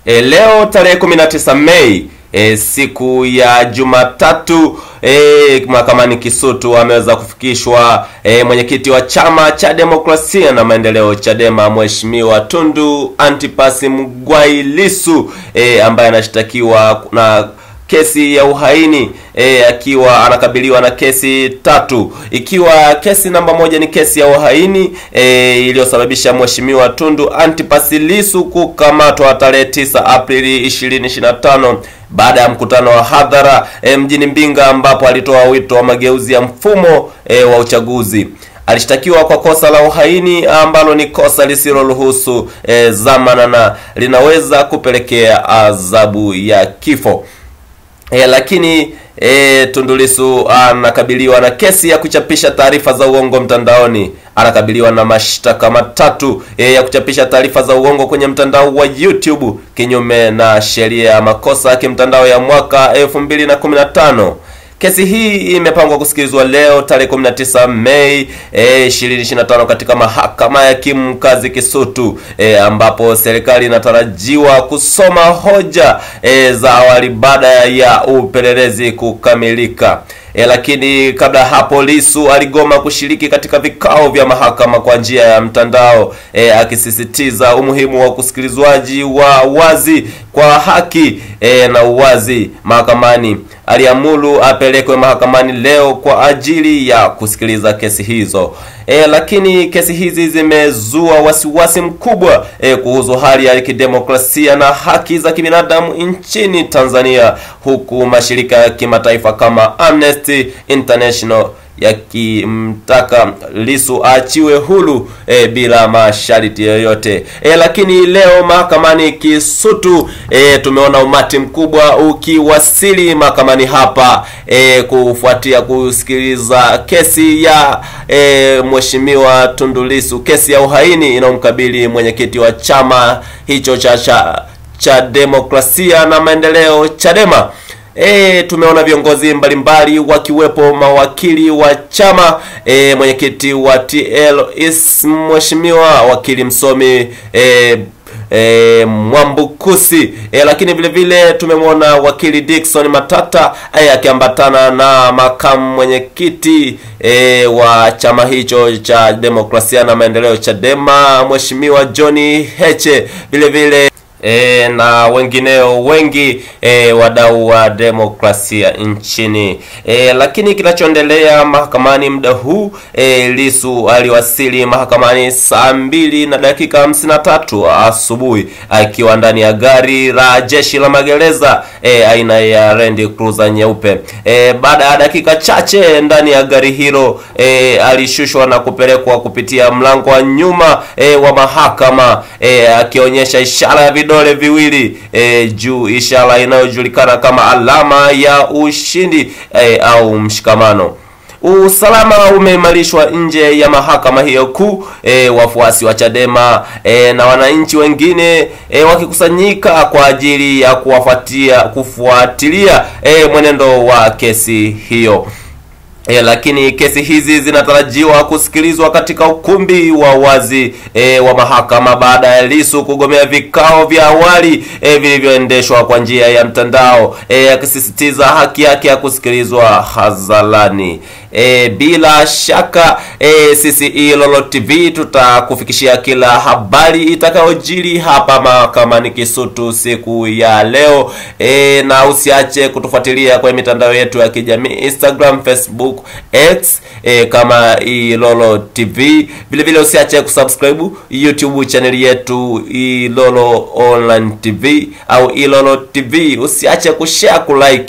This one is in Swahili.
Leo tarehe 19 Mei, siku ya Jumatatu, mahakamani Kisutu ameweza kufikishwa mwenyekiti wa Chama cha Demokrasia na Maendeleo Chadema, Mheshimiwa Tundu Antipas Mugwai Lissu, ambaye anashtakiwa na kesi ya uhaini, akiwa anakabiliwa na kesi tatu, ikiwa kesi namba moja ni kesi ya uhaini iliyosababisha Mheshimiwa Tundu Antipas Lissu kukamatwa tarehe 9 Aprili 2025 baada ya mkutano wa hadhara mjini Mbinga, ambapo alitoa wito wa mageuzi ya mfumo wa uchaguzi. Alishtakiwa kwa kosa la uhaini ambalo ni kosa lisiloruhusu dhamana na linaweza kupelekea adhabu ya kifo. Lakini Tundu Lissu anakabiliwa na kesi ya kuchapisha taarifa za uongo mtandaoni. Anakabiliwa na mashtaka matatu ya kuchapisha taarifa za uongo kwenye mtandao wa YouTube kinyume na sheria ya makosa ya kimtandao ya mwaka 2015. Kesi hii imepangwa kusikilizwa leo tarehe 19 Mei 2025 katika mahakama ya kimkazi Kisutu, ambapo serikali inatarajiwa kusoma hoja za awali baada ya upelelezi kukamilika. Lakini kabla hapo Lissu aligoma kushiriki katika vikao vya mahakama kwa njia ya mtandao, akisisitiza umuhimu wa kusikilizwaji wa wazi kwa haki na uwazi mahakamani. Aliamuru apelekwe mahakamani leo kwa ajili ya kusikiliza kesi hizo. Lakini kesi hizi zimezua wasiwasi mkubwa kuhusu hali ya kidemokrasia na haki za kibinadamu nchini Tanzania, huku mashirika ya kimataifa kama Amnesty International yakimtaka Lissu aachiwe huru bila masharti yoyote. Lakini leo mahakamani Kisutu tumeona umati mkubwa ukiwasili mahakamani hapa kufuatia kusikiliza kesi ya Mheshimiwa Tundu Lissu, kesi ya uhaini inayomkabili mwenyekiti wa chama hicho cha Demokrasia na Maendeleo Chadema. Tumeona viongozi mbalimbali wakiwepo mawakili wa chama, mwenyekiti wa TLS Mheshimiwa wakili msomi Mwambukusi, lakini vile vile tumemwona wakili Dickson Matata akiambatana na makamu mwenyekiti wa chama hicho cha Demokrasia na Maendeleo Chadema, Mheshimiwa John Heche, vile vile na wengineo wengi wadau wa demokrasia nchini. Lakini kinachoendelea mahakamani muda huu, Lissu aliwasili mahakamani saa 2:53 asubuhi akiwa ndani ya gari la jeshi la magereza aina ya Land Cruiser nyeupe. Baada ya dakika chache ndani ya gari hilo, alishushwa na kupelekwa kupitia mlango wa nyuma wa mahakama, akionyesha ishara ya vidole viwili juu, ishara inayojulikana kama alama ya ushindi au mshikamano. Usalama umeimarishwa nje ya mahakama hiyo kuu, wafuasi wa Chadema na wananchi wengine wakikusanyika kwa ajili ya kufuatilia mwenendo wa kesi hiyo. Lakini kesi hizi zinatarajiwa kusikilizwa katika ukumbi wa wazi wa mahakama baada ya Lissu kugomea vikao vya awali vilivyoendeshwa kwa njia ya mtandao, akisisitiza haki yake ya kusikilizwa hadharani. Bila shaka sisi Ilolo TV tutakufikishia kila habari itakayojiri hapa mahakamani Kisutu siku ya leo, na usiache kutufuatilia kwenye mitandao yetu ya kijamii Instagram, Facebook, X kama Ilolo TV. Vile vile usiache kusubscribe YouTube channel yetu Ilolo Online TV au Ilolo TV. Usiache kushare, kulike